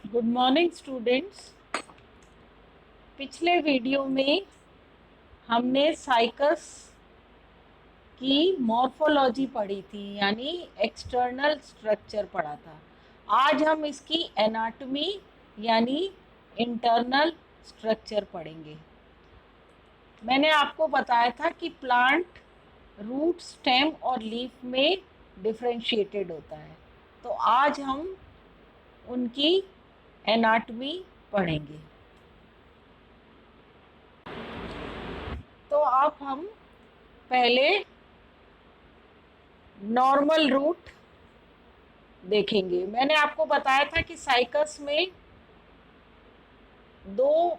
Good morning students. पिछले video में हमने साइकस की मॉर्फोलॉजी पढ़ी थी, यानी एक्सटर्नल स्ट्रक्चर पढ़ा था। आज हम इसकी एनाटॉमी यानी इंटरनल स्ट्रक्चर पढ़ेंगे। मैंने आपको बताया था कि प्लांट रूट, स्टेम और लीफ में डिफरेंशिएटेड होता है, तो आज हम उनकी एनाटॉमी पढ़ेंगे। तो अब हम पहले नॉर्मल रूट देखेंगे। मैंने आपको बताया था कि साइकस में दो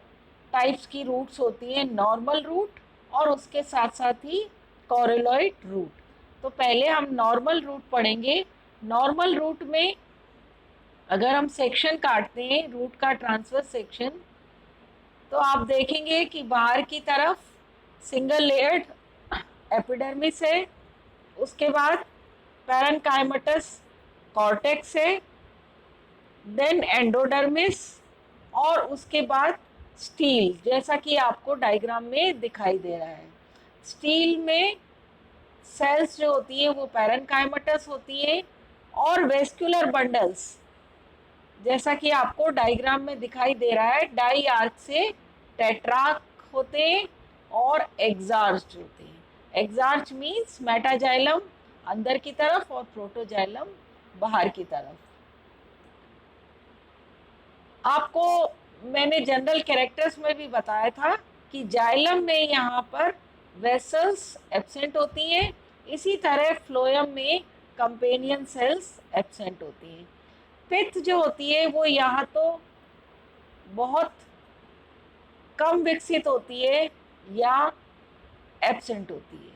टाइप्स की रूट्स होती हैं, नॉर्मल रूट और उसके साथ साथ ही कॉरेलॉइड रूट। तो पहले हम नॉर्मल रूट पढ़ेंगे। नॉर्मल रूट में अगर हम सेक्शन काटते हैं, रूट का ट्रांसवर्स सेक्शन, तो आप देखेंगे कि बाहर की तरफ सिंगल लेयर्ड एपिडर्मिस है, उसके बाद पैरेन्काइमटस कॉर्टेक्स है, देन एंडोडर्मिस, और उसके बाद स्टील, जैसा कि आपको डायग्राम में दिखाई दे रहा है। स्टील में सेल्स जो होती है वो पैरेन्काइमटस होती है, और वेस्कुलर बंडल्स जैसा कि आपको डायग्राम में दिखाई दे रहा है, डाई आर्क से टेट्रार्क होते हैं और एक्सार्च होते हैं। एक्सार्च मीन्स मेटाजाइलम अंदर की तरफ और प्रोटोजाइलम बाहर की तरफ। आपको मैंने जनरल कैरेक्टर्स में भी बताया था कि जाइलम में यहाँ पर वेसल्स एब्सेंट होती हैं, इसी तरह फ्लोएम में कंपेनियन सेल्स एब्सेंट होती हैं। पित्त जो होती है वो यहाँ तो बहुत कम विकसित होती है या एब्सेंट होती है।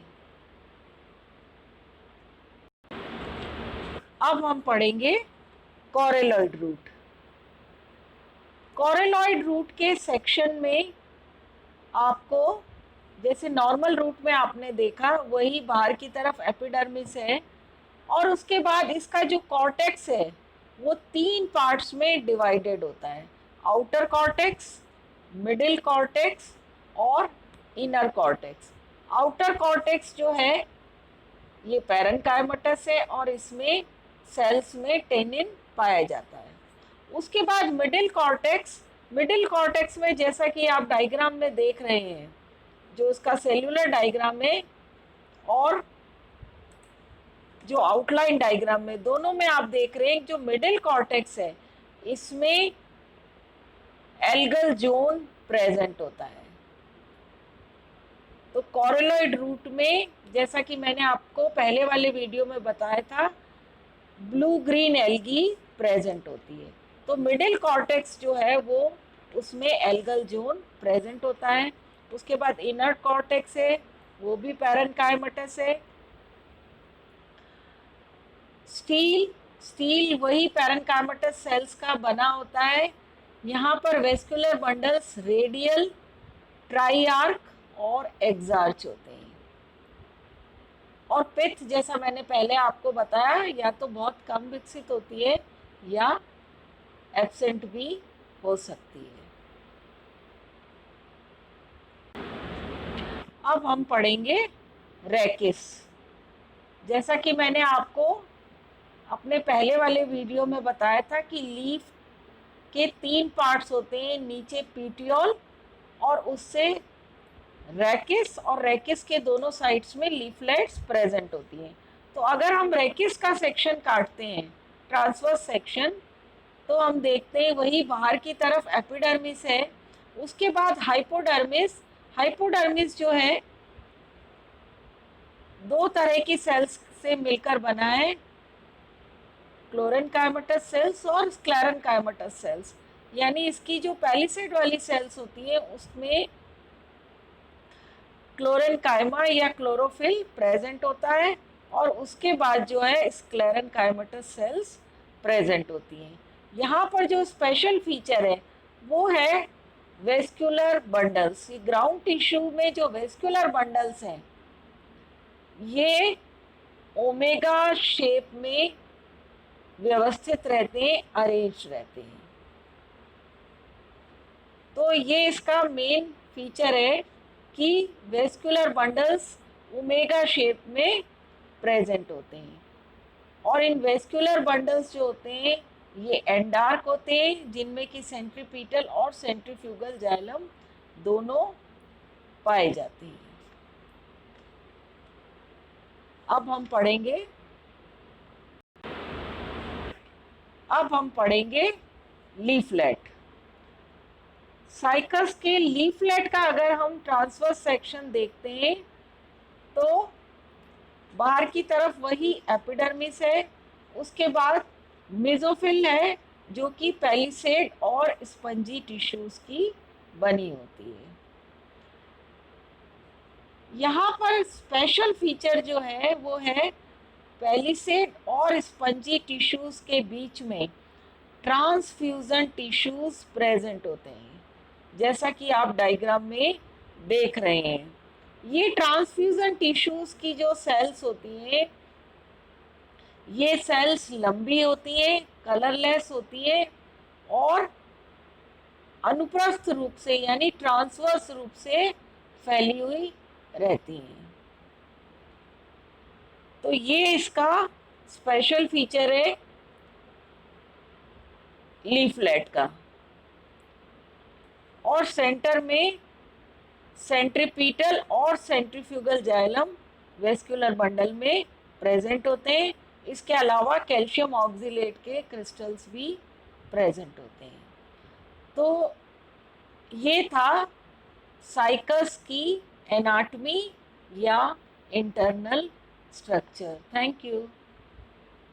अब हम पढ़ेंगे कॉरेलॉइड रूट। कॉरेलॉइड रूट के सेक्शन में आपको, जैसे नॉर्मल रूट में आपने देखा, वही बाहर की तरफ एपिडर्मिस है, और उसके बाद इसका जो कॉर्टेक्स है वो तीन पार्ट्स में डिवाइडेड होता है, आउटर कॉर्टेक्स, मिडिल कॉर्टेक्स और इनर कॉर्टेक्स। आउटर कॉर्टेक्स जो है ये पैरेन्काइमटस है और इसमें सेल्स में टेनिन पाया जाता है। उसके बाद मिडिल कॉर्टेक्स, मिडिल कॉर्टेक्स में जैसा कि आप डायग्राम में देख रहे हैं, जो इसका सेल्यूलर डायग्राम है और जो आउटलाइन डायग्राम में, दोनों में आप देख रहे हैं जो मिडिल कॉर्टेक्स है इसमें एल्गल जोन प्रेजेंट होता है। तो कॉरेलॉइड रूट में, जैसा कि मैंने आपको पहले वाले वीडियो में बताया था, ब्लू ग्रीन एल्गी प्रेजेंट होती है। तो मिडिल कॉर्टेक्स जो है वो, उसमें एल्गल जोन प्रेजेंट होता है। उसके बाद इनर कॉर्टेक्स है, वो भी पैरेन्काइमटस है। स्टील, स्टील वही पैरेन्काइमटस सेल्स का बना होता है। यहाँ पर वेस्कुलर बंडल्स रेडियल, ट्राईआर्क और एक्सार्च होते हैं। और पित्त, जैसा मैंने पहले आपको बताया, या तो बहुत कम विकसित होती है या एब्सेंट भी हो सकती है। अब हम पढ़ेंगे रेकिस। जैसा कि मैंने आपको अपने पहले वाले वीडियो में बताया था कि लीफ के तीन पार्ट्स होते हैं, नीचे पीटियोल और उससे रेकिस, और रेकिस के दोनों साइड्स में लीफलेट्स प्रेजेंट होती हैं। तो अगर हम रेकिस का सेक्शन काटते हैं, ट्रांसवर्स सेक्शन, तो हम देखते हैं वही बाहर की तरफ एपिडर्मिस है, उसके बाद हाइपोडर्मिस। हाइपोडर्मिस जो है दो तरह की सेल्स से मिलकर बना है, क्लोरेनकाइमेटस सेल्स और स्क्लेरेनकाइमेटस सेल्स। यानी इसकी जो पैलिसेड वाली सेल्स होती है उसमें क्लोरेनकाइमा या क्लोरोफिल प्रेजेंट होता है, और उसके बाद जो है स्क्लेरेनकाइमेटस सेल्स प्रेजेंट होती हैं। यहाँ पर जो स्पेशल फीचर है वो है वेस्कुलर बंडल्स। ग्राउंड टिश्यू में जो वेस्कुलर बंडल्स हैं ये ओमेगा शेप में व्यवस्थित रहते हैं, अरेंज रहते हैं। तो ये इसका मेन फीचर है कि वेस्कुलर बंडल्स ओमेगा शेप में प्रेजेंट होते हैं, और इन वेस्कुलर बंडल्स जो होते हैं ये एंडार्क होते हैं, जिनमें कि सेंट्रीपीटल और सेंट्रीफ्यूगल जाइलम दोनों पाए जाते हैं। अब हम पढ़ेंगे लीफलेट। साइकस के लीफलेट का अगर हम ट्रांसवर्स सेक्शन देखते हैं तो बाहर की तरफ वही एपिडर्मिस है, उसके बाद मेसोफिल है जो कि पैलिसेड और स्पंजी टिश्यूज की बनी होती है। यहाँ पर स्पेशल फीचर जो है वो है पैलिसेड और स्पंजी टिश्यूज के बीच में ट्रांसफ्यूजन टिश्यूज प्रेजेंट होते हैं, जैसा कि आप डायग्राम में देख रहे हैं। ये ट्रांसफ्यूजन टिश्यूज की जो सेल्स होती हैं, ये सेल्स लंबी होती हैं, कलरलेस होती है और अनुप्रस्थ रूप से यानी ट्रांसवर्स रूप से फैली हुई रहती हैं। तो ये इसका स्पेशल फीचर है लीफलेट का। और सेंटर में सेंट्रीपीटल और सेंट्रीफ्यूगल जाइलम वेस्कुलर बंडल में प्रेजेंट होते हैं। इसके अलावा कैल्शियम ऑक्सीलेट के क्रिस्टल्स भी प्रेजेंट होते हैं। तो ये था साइकस की एनाटमी या इंटरनल स्ट्रक्चर। Thank you.